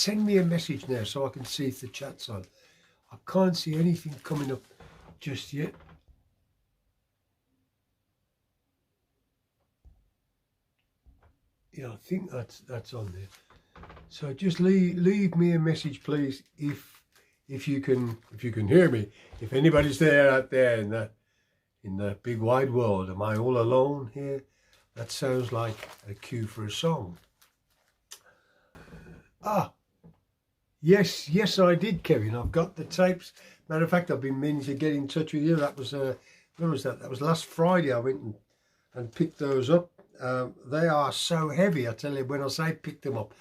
Send me a message now so I can see if the chat's on. I can't see anything coming up just yet. Yeah, I think that's on there. So just leave me a message, please, if you can hear me. If anybody's there out there in the big wide world, am I all alone here? That sounds like a cue for a song. Yes, I did, Kevin. I've got the tapes. Matter of fact, I've been meaning to get in touch with you. That was when was that? That was last Friday. I went and picked those up. They are so heavy. I tell you, when I say pick them up,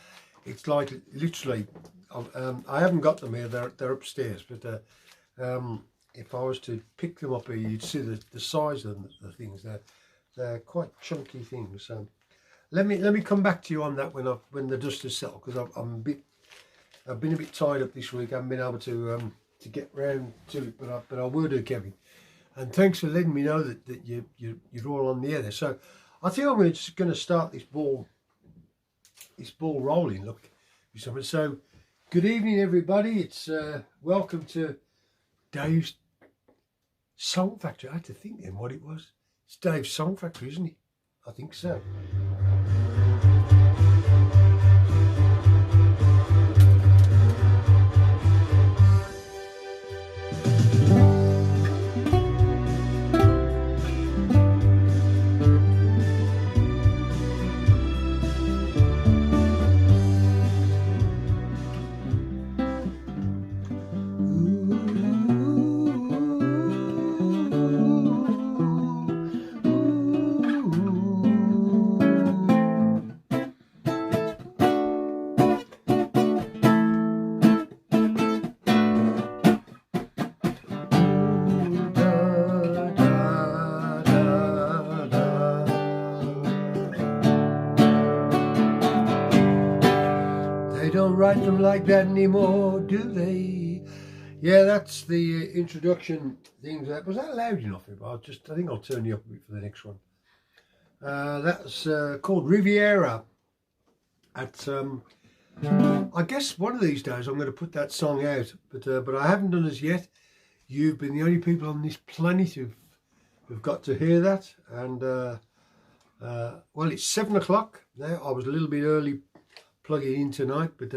it's like literally. I haven't got them here. They're upstairs. But if I was to pick them up here, you'd see the size of the things. They're quite chunky things. So let me come back to you on that when the dust has settled, because I've been a bit tied up this week. I haven't been able to get round to it, but I will do, Kevin. And thanks for letting me know that you're all on the air there. So I think I'm just going to start this ball rolling. Look, so good evening, everybody. It's welcome to Dave's Song Factory. I had to think then what it was. It's Dave's Song Factory, isn't it? I think so. Write them like that anymore, do they? Yeah, that's the introduction things. Was that loud enough? I think I'll turn you up a bit for the next one. That's called Riviera. I guess one of these days I'm going to put that song out, but I haven't done as yet. You've been the only people on this planet who've got to hear that, and well, it's 7 o'clock now. I was a little bit early plugging in tonight, but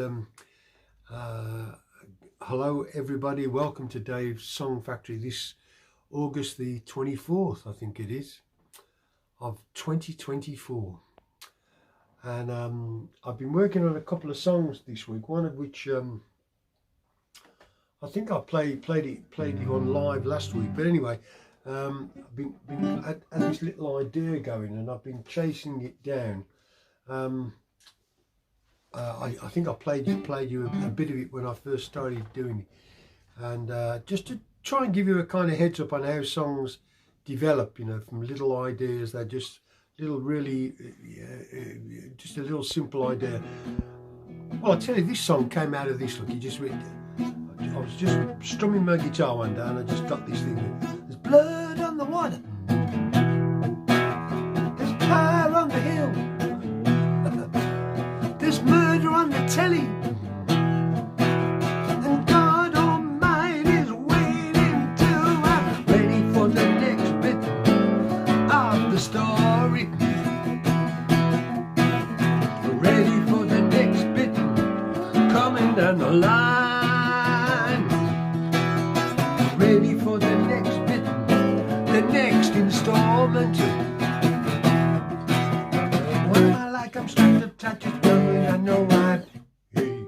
hello everybody, welcome to Dave's Song Factory this August the 24th, I think it is, of 2024. And I've been working on a couple of songs this week, one of which I think I played it on live last week, but anyway, I've been had this little idea going and I've been chasing it down. I think I played you a bit of it when I first started doing it, and just to try and give you a kind of heads up on how songs develop, you know, from little ideas. They're just little, really, just a little simple idea. Well, I tell you, this song came out of this. Look, I was just strumming my guitar one day, and I just got this thing. There's blood on the water. There's fire on the hill. There's murder on the telly, and God Almighty is waiting till I'm ready for the next bit of the story. Ready for the next bit coming down the line. Ready for the next bit, the next installment. What am I like? I'm strapped up tight to I know right. Hey.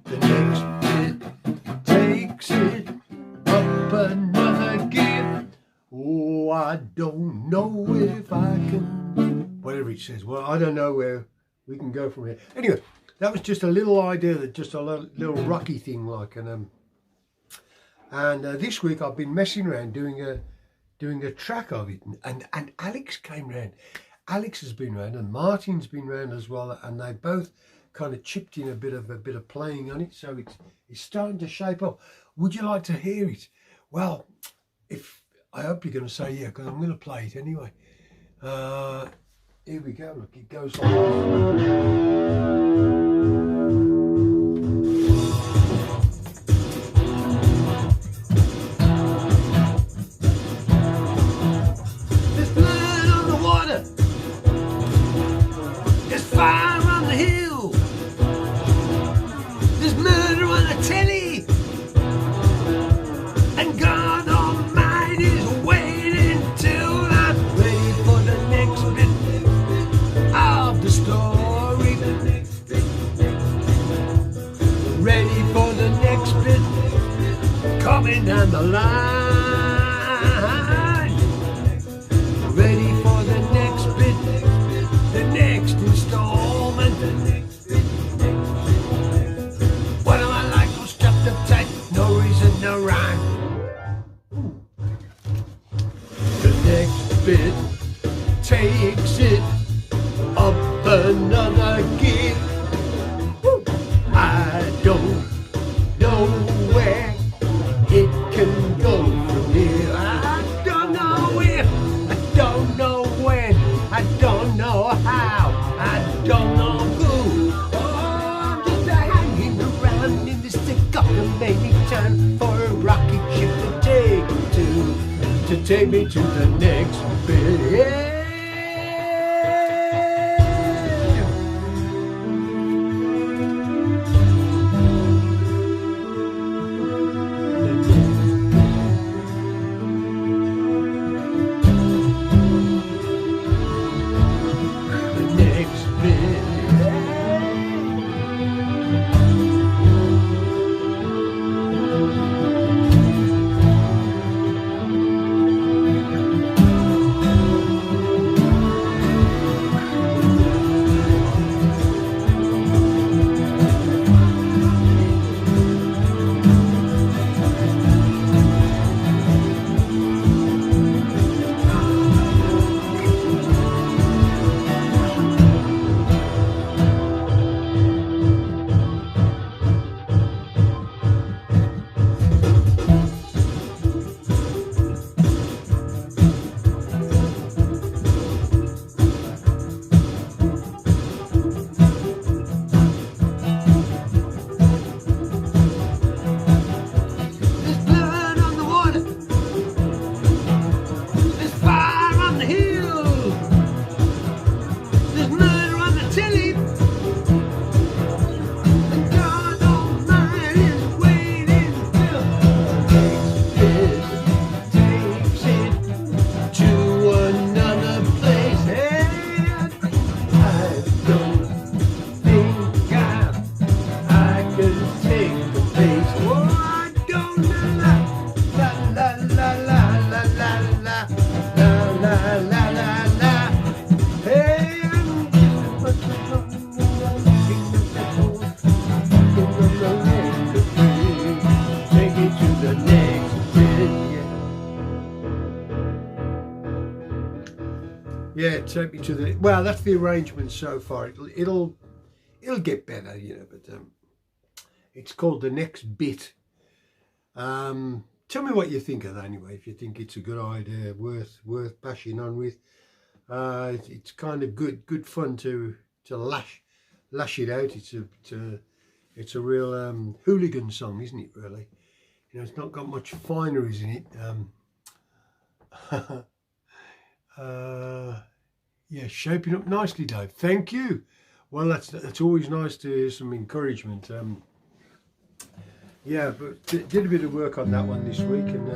The next bit takes it up another gear. Oh, I don't know if I can. Whatever it says. Well, I don't know where we can go from here. Anyway, that was just a little idea, that just a little rocky thing, like, and this week I've been messing around doing a track of it, and Alex came round. Alex has been round and Martin's been round as well, and they both kind of chipped in a bit of playing on it, so it's starting to shape up. Would you like to hear it? Well, I hope you're going to say yeah, because I'm going to play it anyway. Here we go. Look, it goes like this. running down the line, ready for the next bit, the next installment. What am I like? I'm strapped up tight, no reason, no rhyme. The next bit takes it up another gear. I don't know where it can go from here. I don't know where, I don't know when, I don't know how, I don't know who. Oh, I'm just hanging around in this thick of the maybe time for a rocket ship to take me to the next bit. Yeah. Yeah, take me to the, well, that's the arrangement so far. It'll get better, you know, but it's called The Next Bit. Tell me what you think of that anyway, if you think it's a good idea, worth bashing on with. It's kind of good fun to lash it out. It's a real hooligan song, isn't it, really? You know, it's not got much fineries in it. Yeah, shaping up nicely, Dave. Thank you. Well, that's always nice to hear some encouragement. Yeah, but did a bit of work on that one this week, and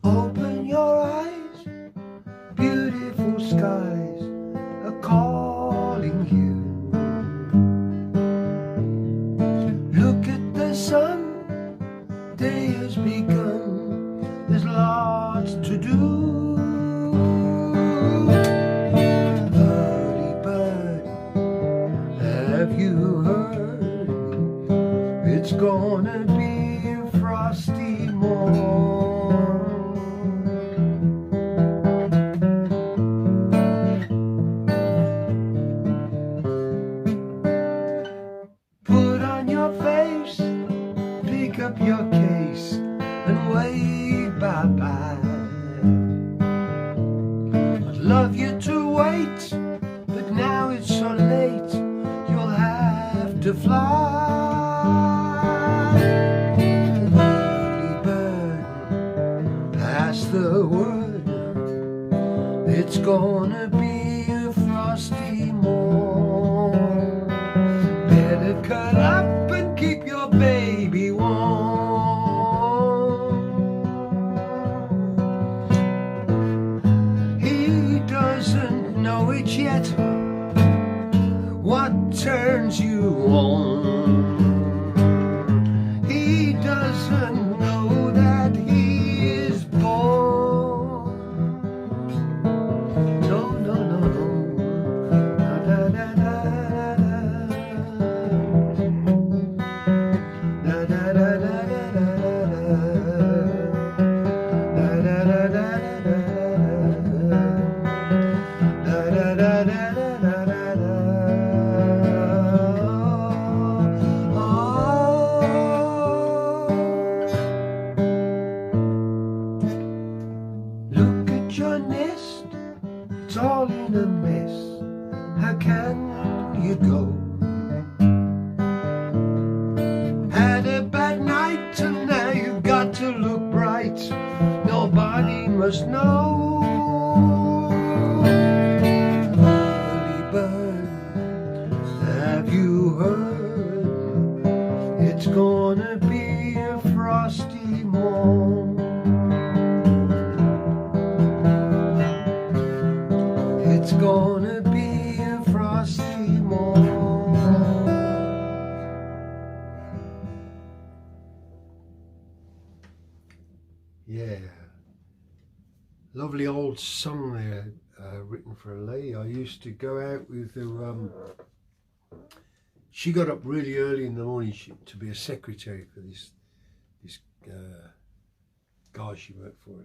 open your eyes, beautiful skies are calling you. Look at the sun, day has begun, there's lots to do. Early bird, have you heard? It's gonna be a frosty morn. Pick up your case and wave bye-bye. I'd love you to wait, but now it's so late, you'll have to fly. Early bird, pass the word, it's gonna be a frosty morn. Better cut up and keep your baby warm. He doesn't know it yet, what turns you on. He doesn't know that he is born. No, no, no, no. Da, da, da, da, da, da, da, da, da, look at your nest, it's all in a mess. How can you go? Had a bad night and now you've got to look bright. Nobody must know. Early bird, have you heard? It's gonna be a frosty morn. It's gonna be a frosty morn. Yeah, lovely old song there, written for Lee. I used to go out with her. She got up really early in the morning to be a secretary for this guy she worked for,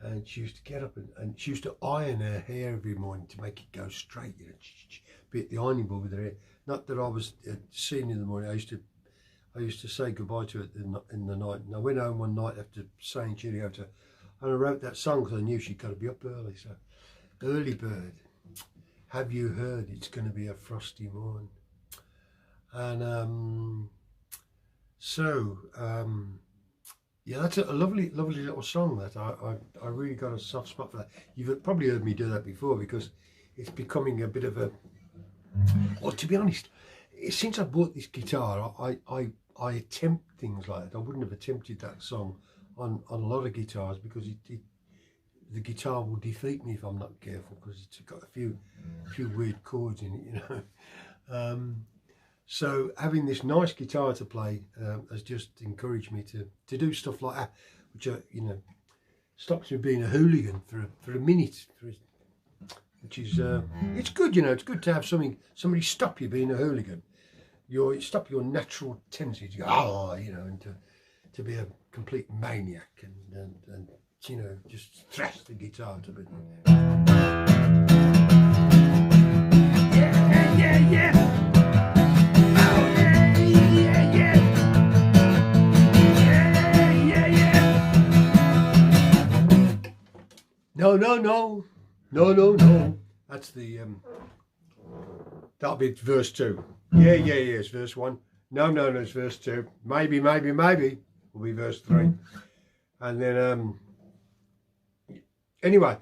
and she used to get up and she used to iron her hair every morning to make it go straight, you know, be at the ironing board with her hair. Not that I was seen in the morning. I used to say goodbye to her in the night, and I went home one night after saying cheerio to her, and I wrote that song because I knew she'd got to be up early. So, early bird, have you heard? It's going to be a frosty morn. And yeah, that's a lovely little song. That I really got a soft spot for that. You've probably heard me do that before because it's becoming a bit of a. Well, to be honest, since I bought this guitar, I attempt things like that. I wouldn't have attempted that song on a lot of guitars because the guitar will defeat me if I'm not careful because it's got a few weird chords in it, you know. So having this nice guitar to play has just encouraged me to do stuff like that, which you know, stops me being a hooligan for a minute, which is it's good, you know. It's good to have somebody stop you being a hooligan. Stop your natural tendency to go, you know, and to be a complete maniac and you know, just thrash the guitar to bit. Yeah. No. That's the that'll be verse 2. Yeah, it's verse 1. No, it's verse 2. Maybe will be verse 3. And then anyway,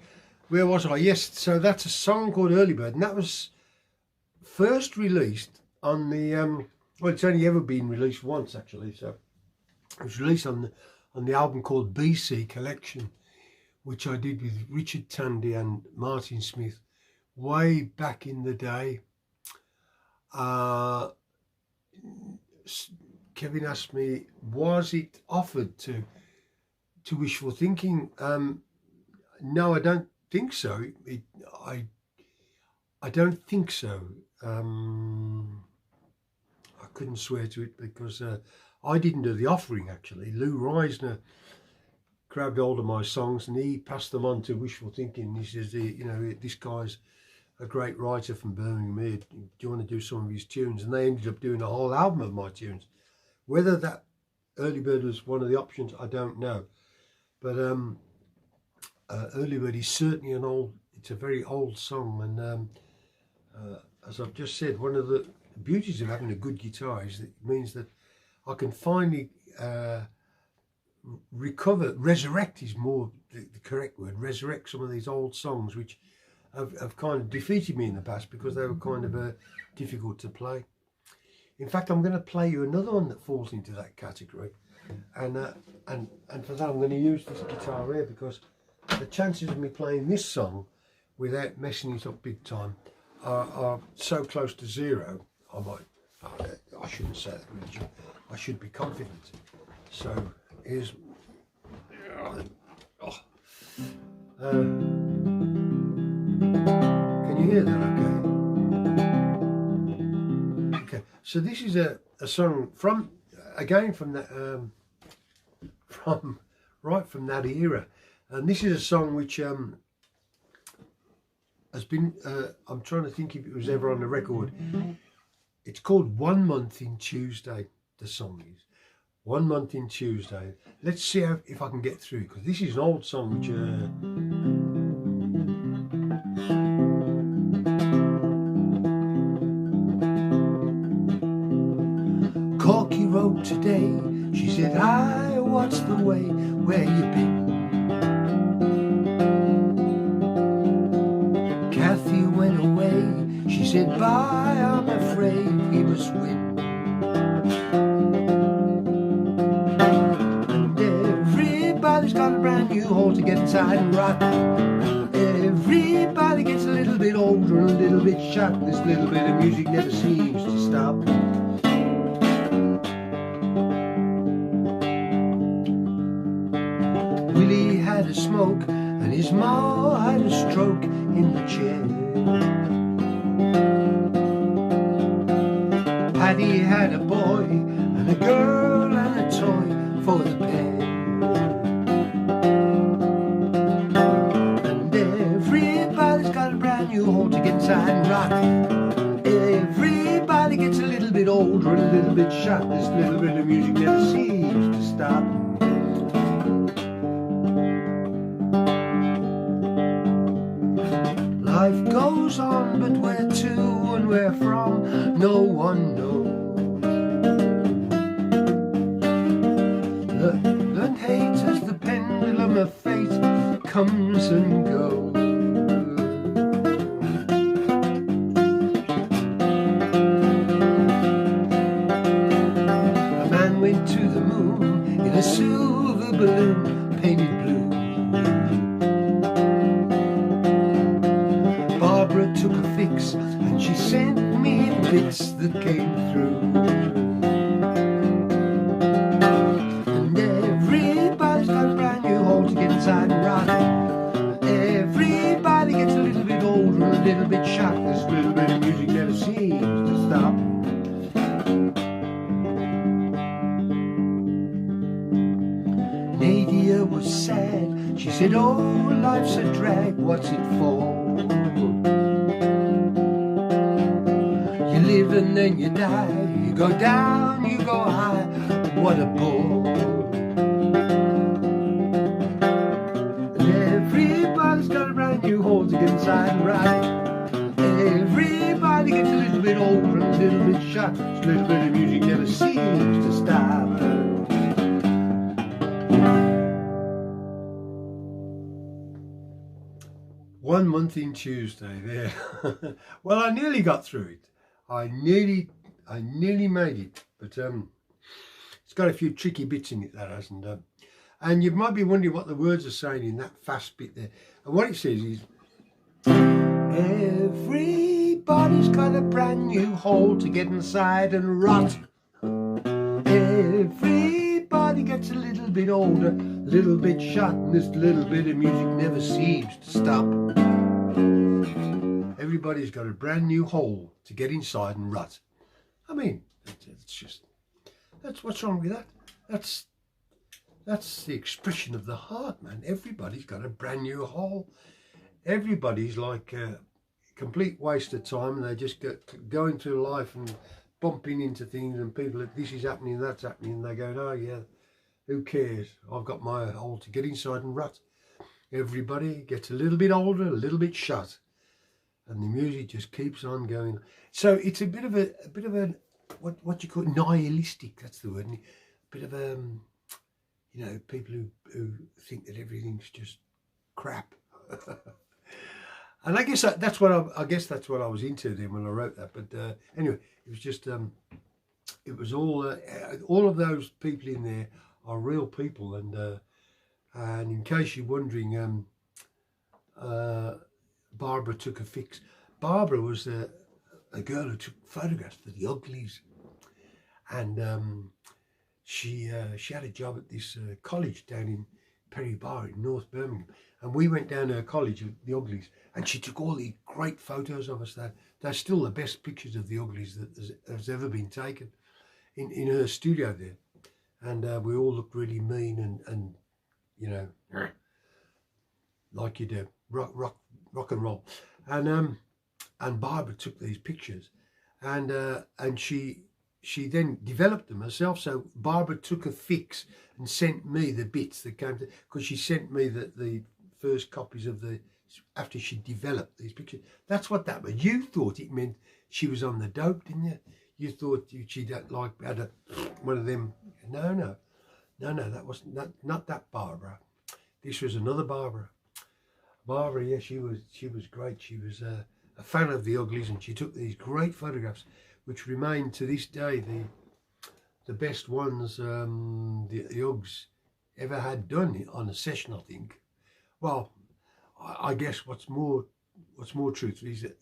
where was I? Yes, so that's a song called Early Bird, and that was first released on the well, it's only ever been released once actually. So it was released on the album called BC Collection, which I did with Richard Tandy and Martin Smith way back in the day. Kevin asked me, was it offered to Wishful Thinking? No, I don't think so. I don't think so. I couldn't swear to it because I didn't do the offering actually. Lou Reisner grabbed hold of my songs and he passed them on to Wishful Thinking. He says, you know, this guy's a great writer from Birmingham here. Do you want to do some of his tunes? And they ended up doing a whole album of my tunes. Whether that Early Bird was one of the options, I don't know. But Early Bird is certainly an it's a very old song, and as I've just said, one of the beauties of having a good guitar is that it means that I can finally resurrect is more the correct word, resurrect some of these old songs which have kind of defeated me in the past because they were kind of difficult to play. In fact, I'm going to play you another one that falls into that category, and for that I'm going to use this guitar here, because the chances of me playing this song without messing it up big time are so close to zero. I shouldn't say that, really. I should be confident. So here's can you hear that okay? Okay, so this is a song from that from that era, and this is a song which has been I'm trying to think if it was ever on the record. It's called 1 Month in Tuesday. The song is 1 Month in Tuesday. Let's see if I can get through it, because this is an old song which Corky wrote today. She said, "Hi, what's the way? Where you been?" Kathy went away. She said, "Bye, I'm afraid he must win." And everybody's got a brand new hole to get inside and rock. Everybody gets a little bit older, a little bit shot. This little bit of music never seems to stop. Willie had a smoke and his ma had a stroke in the chair. Paddy had a boy and a girl and a toy for the pair. And everybody's got a brand new hole to get inside and rock. Everybody gets a little bit older, a little bit shot. This little bit of music never seems to stop. Life goes on, but where to and where from, no one knows. Learn hate as the pendulum of fate comes and goes. A man went to the moon in a silver balloon painted blue. Barbara took a fix and she sent me bits that came through. And everybody's got a brand new hole to get inside and rock. Everybody gets a little bit older, a little bit shocked. This little bit of music never seems to stop. Nadia was sad. She said, "Oh, life's a drag, what's it for? You live and then you die, you go down, you go high, what a bore." And everybody's got a brand new hole to get inside and rock. Everybody gets a little bit older, a little bit shot. This little bit of music never seems to stop. 1 month in Tuesday there. Well, I nearly got through it. I nearly made it, but it's got a few tricky bits in it, that hasn't. And you might be wondering what the words are saying in that fast bit there. And what it says is, everybody's got a brand new hole to get inside and rot. Everybody gets a little bit older, a little bit shot, and this little bit of music never seems to stop. Everybody's got a brand new hole to get inside and rot. I mean, that's what's wrong with that. That's the expression of the heart, man. Everybody's got a brand new hole. Everybody's like a complete waste of time, and they just going through life and bumping into things, and people, this is happening, that's happening, and they go, "Oh yeah, who cares? I've got my hole to get inside and rot." Everybody gets a little bit older, a little bit shut, and the music just keeps on going. So it's a bit of a what you call it, nihilistic. That's the word. A bit of a you know, people who think that everything's just crap. And I guess that's what I was into then when I wrote that. But anyway, it was just it was all of those people in there are real people. And in case you're wondering, Barbara took a fix. Barbara was a girl who took photographs for the Uglies, and she had a job at this college down in Perry Bar in North Birmingham, and we went down to her college at the Uglies, and she took all these great photos of us. They're still the best pictures of the Uglies that has ever been taken in her studio there, and we all looked really mean and you know, like you do, rock and roll, and Barbara took these pictures, and she then developed them herself. So Barbara took a fix and sent me the bits that came to, because she sent me the first copies of after she developed these pictures. That's what that meant. You thought it meant she was on the dope, didn't you? You thought she had one of them. No, that wasn't not that Barbara. This was another Barbara. Barbara, yeah, she was great. She was a fan of the Uglies, and she took these great photographs, which remain to this day the best ones the Uggs ever had done on a session, I think. Well, I guess what's more truthful is that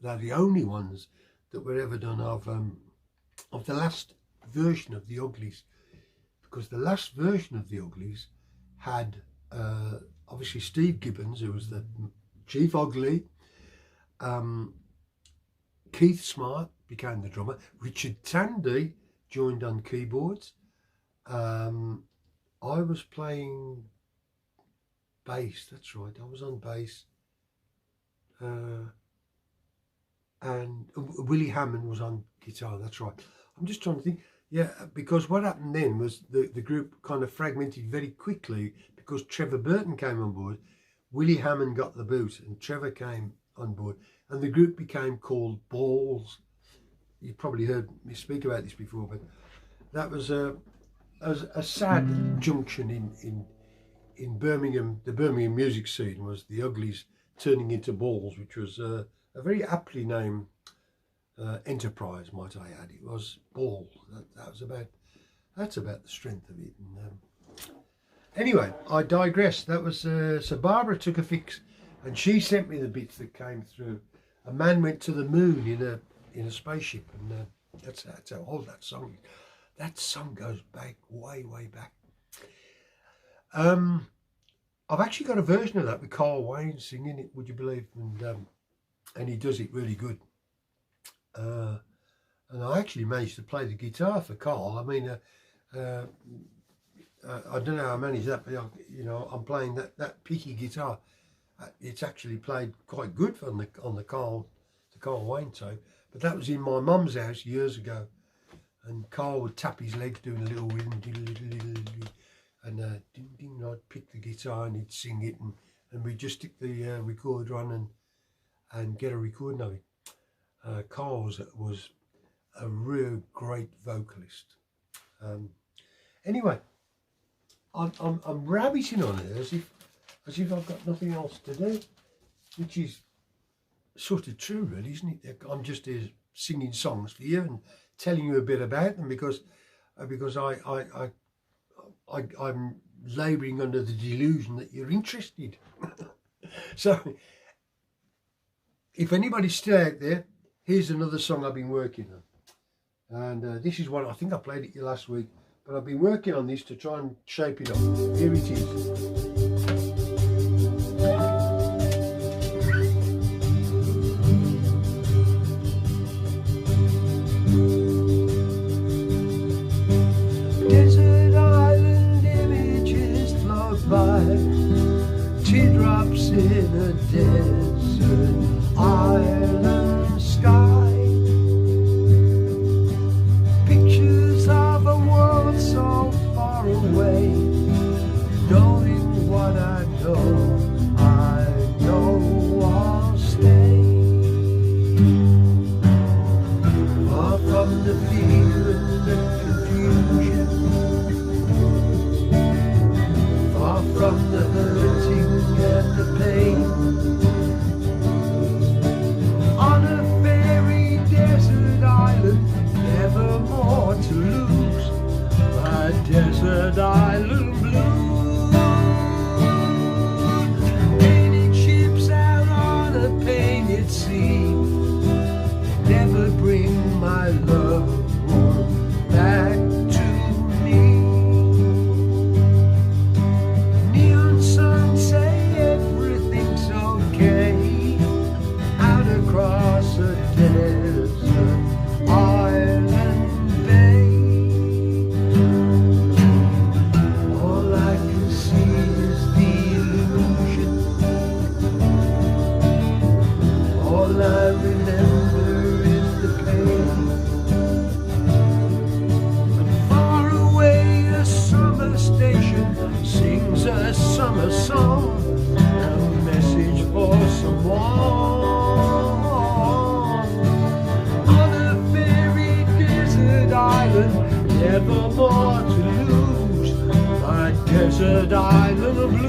they're the only ones that were ever done of the last version of the Uglies, because the last version of the Uglies had obviously Steve Gibbons, who was the chief Ugly. Keith Smart became the drummer. Richard Tandy joined on keyboards. I was playing bass, that's right, I was on bass. And Willie Hammond was on guitar, that's right. I'm just trying to think, yeah, because what happened then was the group kind of fragmented very quickly, because Trevor Burton came on board. Willie Hammond got the boot and Trevor came on board, and the group became called Balls. You've probably heard me speak about this before, but that was a sad junction in Birmingham. The Birmingham music scene was the Uglies turning into Balls, which was a very aptly named enterprise, might I add. It was Balls. That's about the strength of it. And, anyway, I digress. That was so Barbara took a fix, and she sent me the bits that came through. A man went to the moon in a spaceship, and that's how old that song is. That song goes back way back. I've actually got a version of that with Carl Wayne singing it, would you believe? And he does it really good. And I actually managed to play the guitar for Carl. I mean, I don't know how I managed that, but you know, I'm playing that picky guitar. It's actually played quite good on the Carl Wayne tape. But that was in my mum's house years ago, and Carl would tap his legs doing a little rhythm, and I'd pick the guitar and he'd sing it, and we'd just stick the recorder on and get a recording of it. Carl was a real great vocalist. Anyway, I'm rabbiting on it as if I've got nothing else to do, which is sort of true, really, isn't it? I'm just here singing songs for you and telling you a bit about them because I'm labouring under the delusion that you're interested. So, if anybody's still out there, here's another song I've been working on, and this is one I think I played it last week, but I've been working on this to try and shape it up. Here it is. Teardrops in a desert island sky, pictures of a world so far away, knowing what I know. the pain. On a fairy desert island, never more to lose. My desert island blues. Painted ships out on a painted sea, never bring my love back to me. Neon signs say everything's okay out across a desert island bay. All I can see is the illusion. All I remember is the pain. And far away a summer station sings a summer song, a message for someone. On a fairy desert island, never more to lose. My desert island of blues.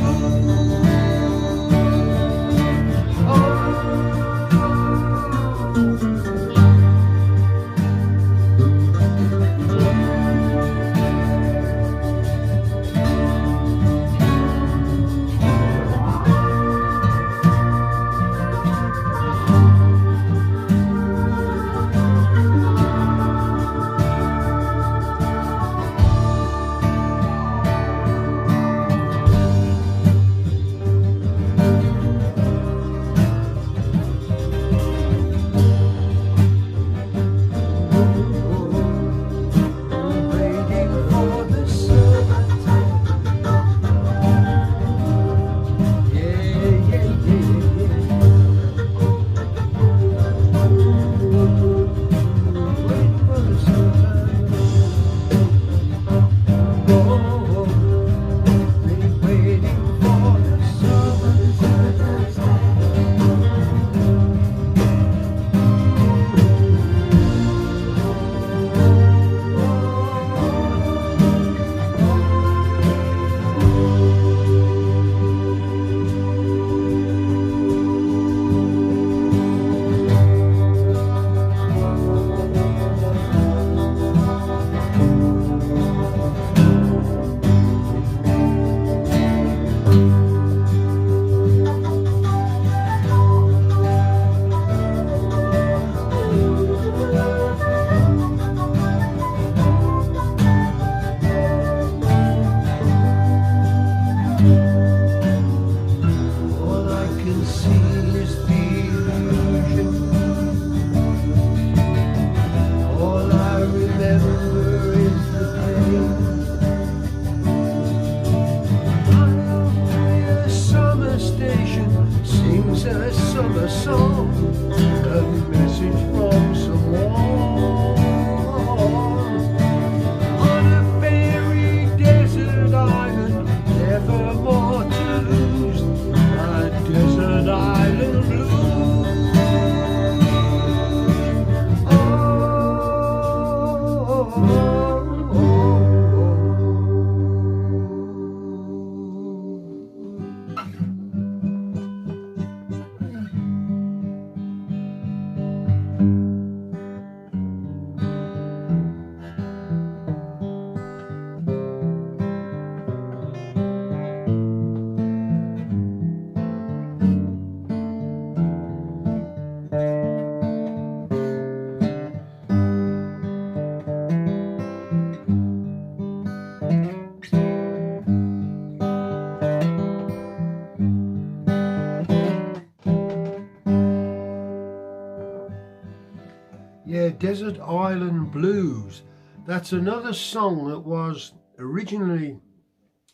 Yeah, Desert Island Blues. That's another song that was originally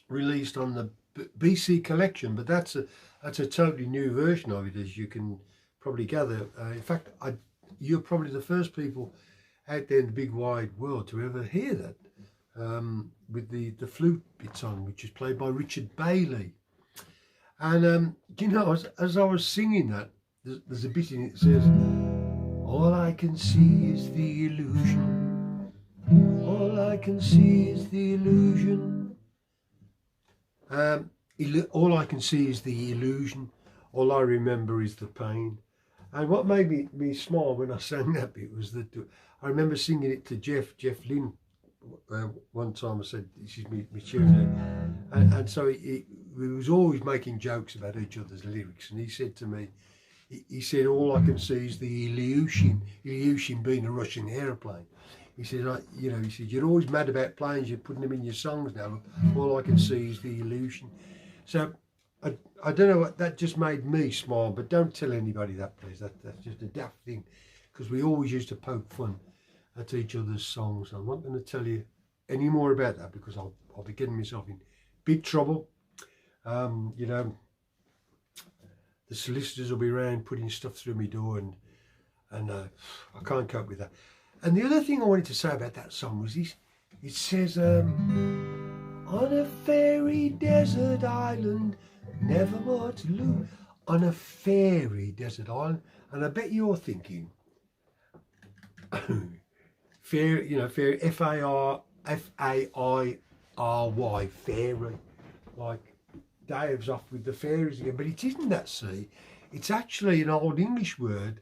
released on the BC collection, but that's a totally new version of it, as you can probably gather. In fact, you're probably the first people out there in the big wide world to ever hear that, with the flute bits on, which is played by Richard Bailey. And do you know, as I was singing that, there's a bit in it that says, all I can see is the illusion, all I can see is the illusion. all I can see is the illusion. All I remember is the pain. And what made me smile when I sang that bit was that I remember singing it to Jeff Lynn. One time I said, this is me tune. And so he was always making jokes about each other's lyrics. And he said to me, he said, all I can see is the Ilyushin being a Russian aeroplane. He said, he said, you're always mad about planes, you're putting them in your songs now. All I can see is the illusion. So I don't know what, that just made me smile, but don't tell anybody that, please. That's just a daft thing, because we always used to poke fun at each other's songs. I'm not going to tell you any more about that, because I'll be getting myself in big trouble. You know, the solicitors will be around putting stuff through my door, and I can't cope with that. And the other thing I wanted to say about that song was this. It says, on a fairy desert island, never more to lose. On a fairy desert island. And I bet you're thinking, fairy, you know, fairy, F-A-I-R-Y, fairy. Like Dave's off with the fairies again. But it isn't that, see. It's actually an old English word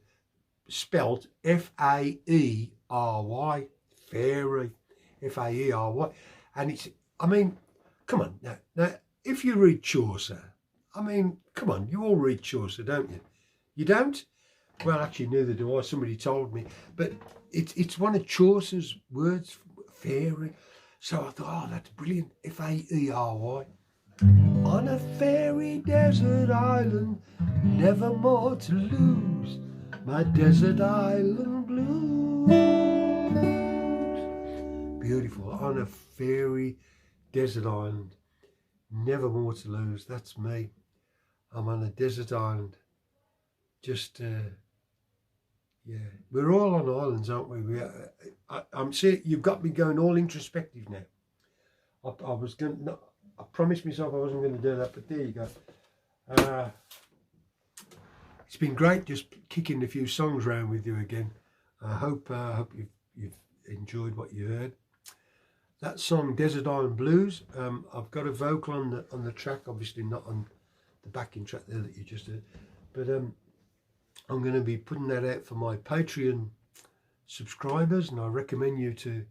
spelt F-A-E-R-Y, fairy, F-A-E-R-Y. And it's, I mean, come on, now if you read Chaucer, I mean, come on, you all read Chaucer, don't you? You don't? Well, actually, neither do I. Somebody told me. But it's one of Chaucer's words, fairy. So I thought, oh, that's brilliant. F-A-E-R-Y. On a fairy desert island, never more to lose. My desert island blues. Beautiful. On a fairy desert island, never more to lose. That's me. I'm on a desert island. Just, yeah. We're all on islands, aren't we? I'm saying, you've got me going all introspective now. I was going to, I promised myself I wasn't going to do that, but there you go. It's been great just kicking a few songs around with you again. I hope you've enjoyed what you heard. That song, Desert Island Blues, I've got a vocal on the track, obviously not on the backing track there that you just heard, but I'm going to be putting that out for my Patreon subscribers, and I recommend you to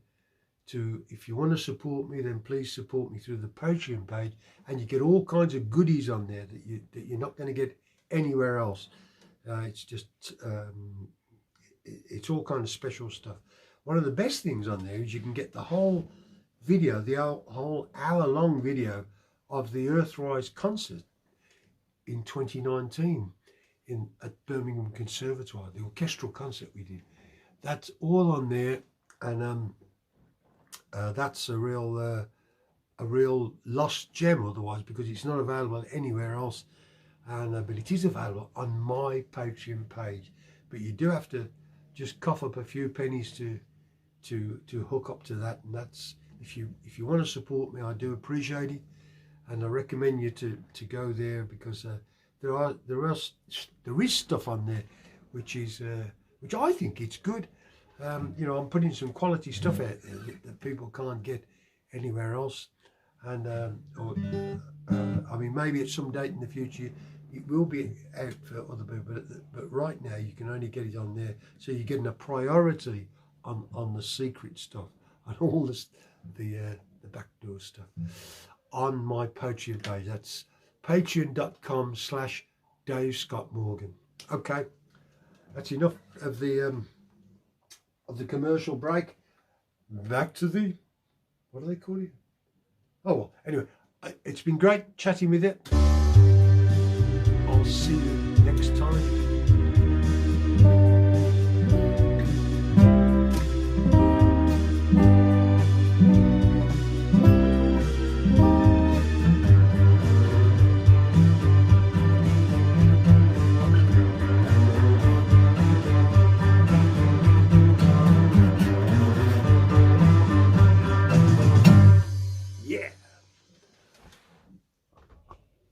if you want to support me, then please support me through the Patreon page, and you get all kinds of goodies on there that you're not going to get anywhere else. It's just it's all kind of special stuff. One of the best things on there is you can get the whole video, the whole hour-long video of the Earthrise concert in 2019 at Birmingham Conservatoire, the orchestral concert we did. That's all on there, and that's a real lost gem otherwise, because it's not available anywhere else. And but it is available on my Patreon page. But you do have to just cough up a few pennies to hook up to that, and that's if you want to support me, I do appreciate it, and I recommend you to go there, because there is stuff on there which I think it's good. You know, I'm putting some quality stuff out there that people can't get anywhere else, and I mean, maybe at some date in the future it will be out for other people, but right now you can only get it on there, so you're getting a priority on the secret stuff, and all this, the backdoor stuff on my Patreon page. That's patreon.com/Dave Scott Morgan. Okay, that's enough of the commercial break. Back to the, what do they call you? Oh well, anyway, it's been great chatting with you.